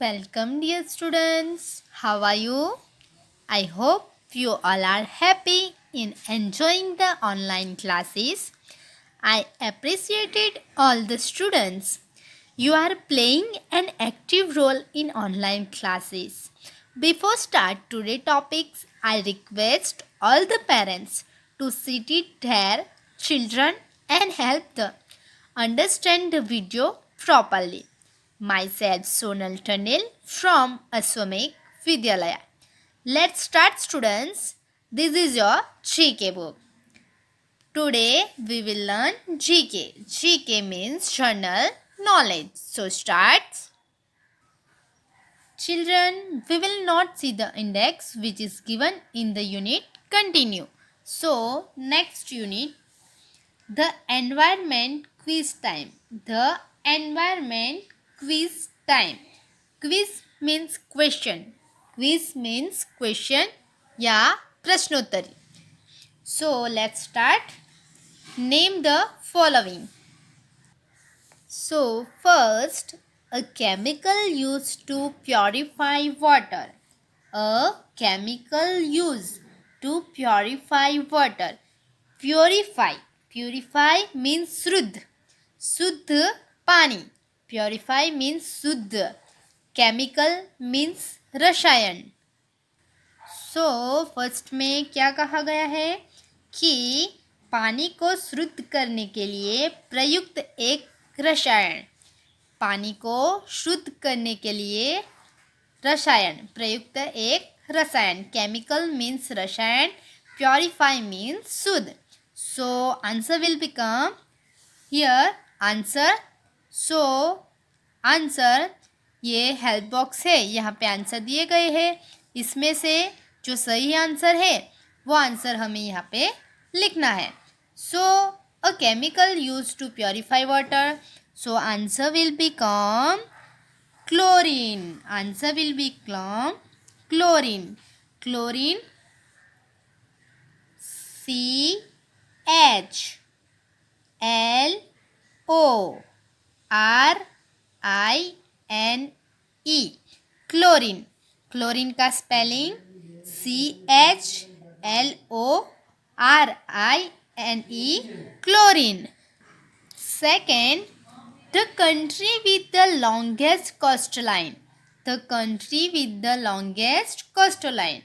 Welcome, dear students. How are you? I hope you all are happy in enjoying the online classes. I appreciated all the students. You are playing an active role in online classes. Before start today topics, I request all the parents to sit their children and help them understand the video properly. Myself Sonal Tanil from Aswamik Vidyalaya. Let's start, students. This is your GK book. Today we will learn GK. GK means general knowledge. So start. Children, we will not see the index which is given in the unit continue. So next unit, the environment quiz time. The environment quiz time. Quiz means question. Quiz means question या प्रश्नोत्तरी. So let's start. Name the following. So first, a chemical used to purify water. A chemical used to purify water. Purify. Purify means शुद्ध. शुद्ध पानी. Purify means शुद्ध. Chemical means रसायन. So first में क्या कहा गया है कि पानी को शुद्ध करने के लिए प्रयुक्त एक रसायन. पानी को शुद्ध करने के लिए रसायन प्रयुक्त एक रसायन. केमिकल मीन्स रसायन. प्योरीफाई मीन्स शुद्ध. सो answer will become here answer. So answer ये हेल्प बॉक्स है, यहाँ पे आंसर दिए गए हैं. इसमें से जो सही आंसर है वो आंसर हमें यहाँ पे लिखना है. So a chemical use to purify water. So answer will become chlorine. Answer will be chlorine. Chlorine. CHLORINE. Chlorine. Chlorine का spelling CHLORINE. Chlorine. Second, the country with the longest coastline. The country with the longest coastline.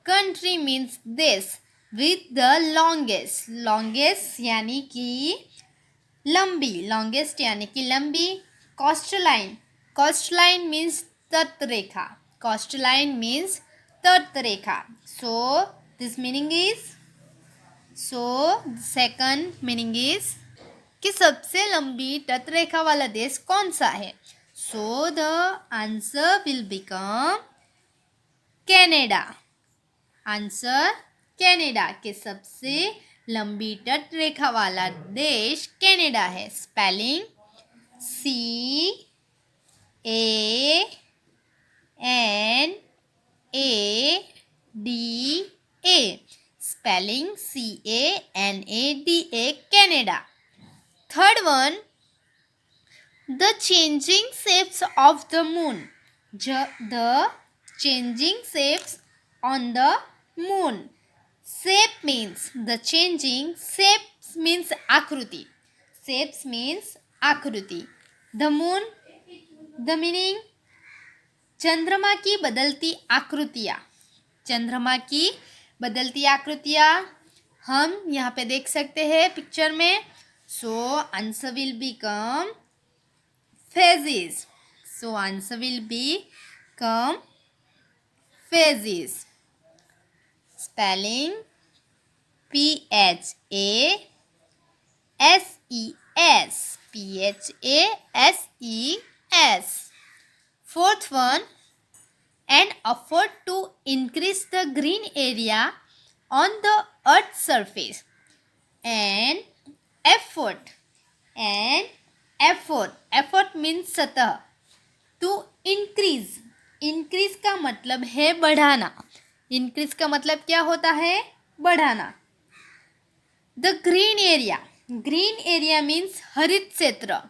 Country means this. With the longest. Longest यानी कि लंबी. Longest यानी कि लंबी. Coastline. Coastline means तटरेखा. Coastline means तटरेखा. So this meaning is. So second meaning is कि सबसे लंबी तटरेखा वाला देश कौन सा है. So the answer will become Canada. Answer Canada के सबसे लंबी तटरेखा वाला देश कनाडा है. Spelling CANADA. Spelling CANADA. Canada. Third one, the changing shapes of the moon. The changing shapes on the moon. Shape means the changing. Shapes means आकृति. Shapes means आकृति. The moon. The meaning चंद्रमा की बदलती आकृतियाँ. चंद्रमा की बदलती आकृतियाँ हम यहाँ पे देख सकते हैं पिक्चर में. So answer will become phases. So answer will become phases. Spelling PHASES. PHASES. Fourth one, an effort to increase the green area on the earth's surface. And effort means सतह. to increase का मतलब है बढ़ाना. increase का मतलब क्या होता है? बढ़ाना. the green area means हरित क्षेत्र.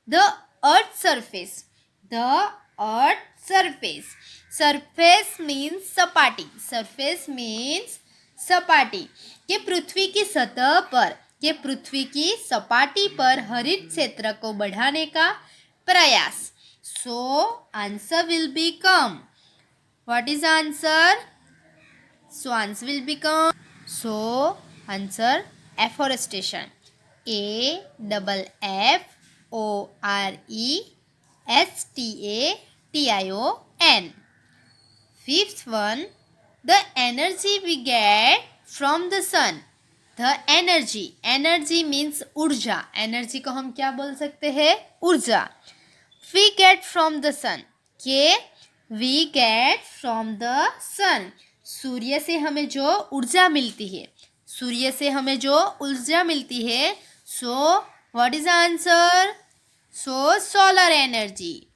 the earth surface. The earth surface. Surface means सपाटी. सरफेस मीन्स सपाटी. कि पृथ्वी की सतह पर, कि पृथ्वी की सपाटी पर हरित क्षेत्र को बढ़ाने का प्रयास. सो answer will become, what is answer? So answer will become, so answer afforestation. AFFORESTATION. Fifth one, the energy we get from the sun. The energy. Energy means ऊर्जा. एनर्जी को हम क्या बोल सकते हैं? ऊर्जा. We get from the sun. के we get from the sun. सूर्य से हमें जो ऊर्जा मिलती है, सूर्य से हमें जो ऊर्जा मिलती है. So what is answer? So solar energy.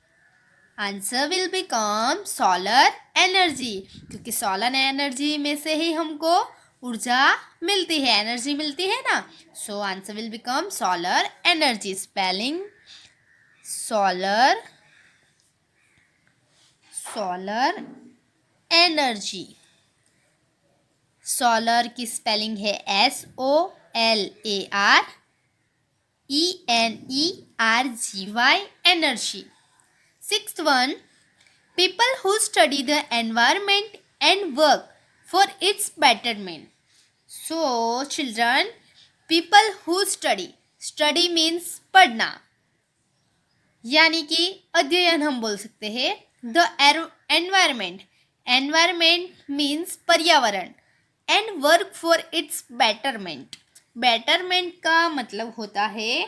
Answer will become solar energy. क्योंकि सोलर एनर्जी में से ही हमको ऊर्जा मिलती है, एनर्जी मिलती है ना. सो answer will become solar energy. Spelling solar, solar energy. Solar की स्पेलिंग है SOLARENERGY. Energy. Sixth one, people who study the environment and work for its betterment. So children, people who study, study means पढ़ना, यानी कि अध्ययन हम बोल सकते हैं. The environment, environment means पर्यावरण, and work for its betterment. betterment का मतलब होता है,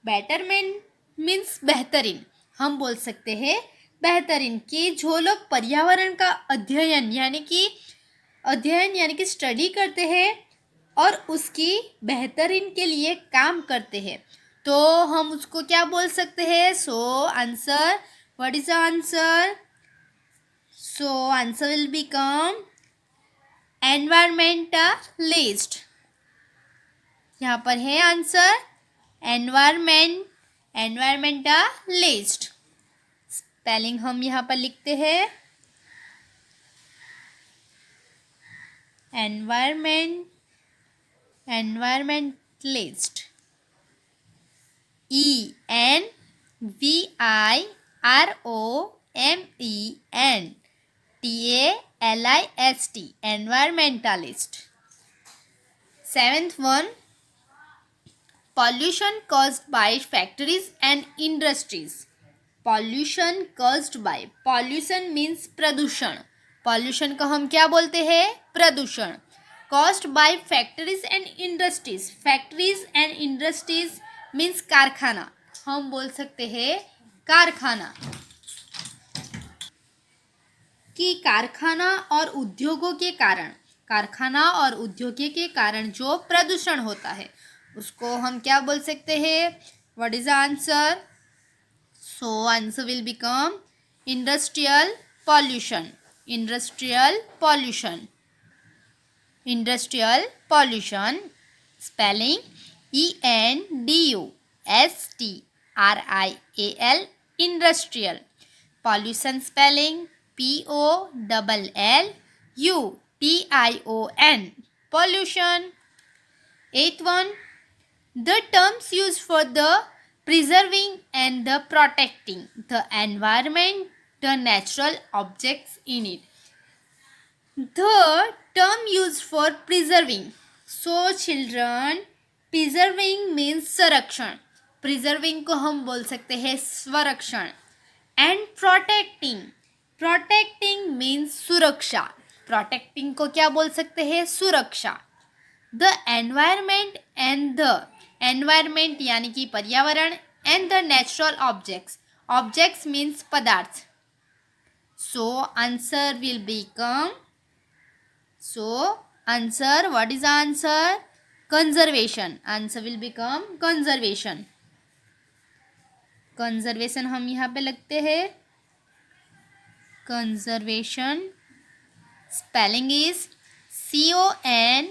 betterment means बेहतरीन. हम बोल सकते हैं बेहतरीन. कि जो लोग पर्यावरण का अध्ययन यानी कि स्टडी करते हैं और उसकी बेहतरीन के लिए काम करते हैं, तो हम उसको क्या बोल सकते हैं? So answer, what is the answer? So answer will become environmentalist. यहाँ पर है आंसर एनवायरमेंटलिस्ट. स्पेलिंग हम यहाँ पर लिखते हैं environmentalist. ENVIROMENTALIST. Environmentalist. Seventh one, pollution caused by factories and industries. Pollution caused by, pollution means प्रदूषण. pollution को हम क्या बोलते हैं? प्रदूषण. caused by factories and industries. factories and industries means कारखाना. हम बोल सकते हैं कारखाना. कि कारखाना और उद्योगों के कारण, कारखाना और उद्योगों के कारण जो प्रदूषण होता है उसको हम क्या बोल सकते हैं? What is the answer? So answer will become industrial pollution. Industrial pollution. Industrial pollution. Spelling ENDUSTRIAL. Industrial. Pollution spelling POLLUTION. pollution. Eighth one, the terms used for the preserving and the protecting the environment, the natural objects in it. The term used for preserving. So children, preserving means संरक्षण. preserving को हम बोल सकते हैं स्वरक्षण. and protecting, protecting means सुरक्षा. protecting को क्या बोल सकते हैं? सुरक्षा. the environment and the environment यानी कि पर्यावरण and the natural objects. objects means पदार्थ. so answer will become, so answer, what is the answer? conservation. answer will become conservation. conservation हम यहाँ पे लगते हैं conservation. spelling is CONSERVATION.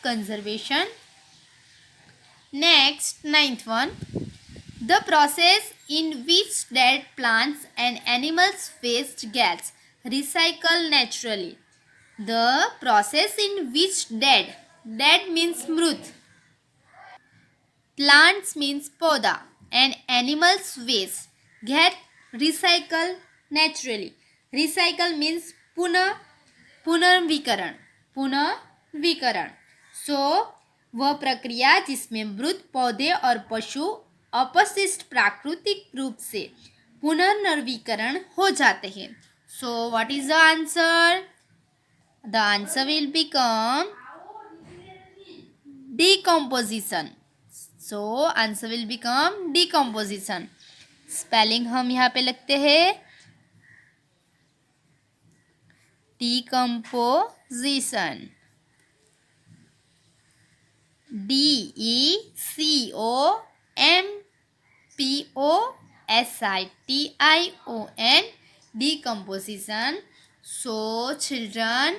conservation. Next, ninth one. The process in which dead plants and animals' waste gets recycled naturally. The process in which dead means mrut, plants means poda, and animals' waste get recycled naturally. Recycle means पुनर्विकरण पुनर्विकरण सो वह प्रक्रिया जिसमें मृत पौधे और पशु अपशिष्ट प्राकृतिक रूप से पुनर्नवीकरण हो जाते हैं. So what is the answer? The answer will become decomposition. So answer will become decomposition. Spelling हम यहाँ पे लगते हैं decomposition. decomposition. Decomposition. So children,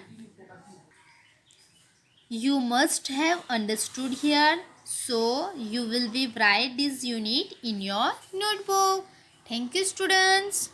you must have understood here. So you will be write this unit in your notebook. Thank you, students.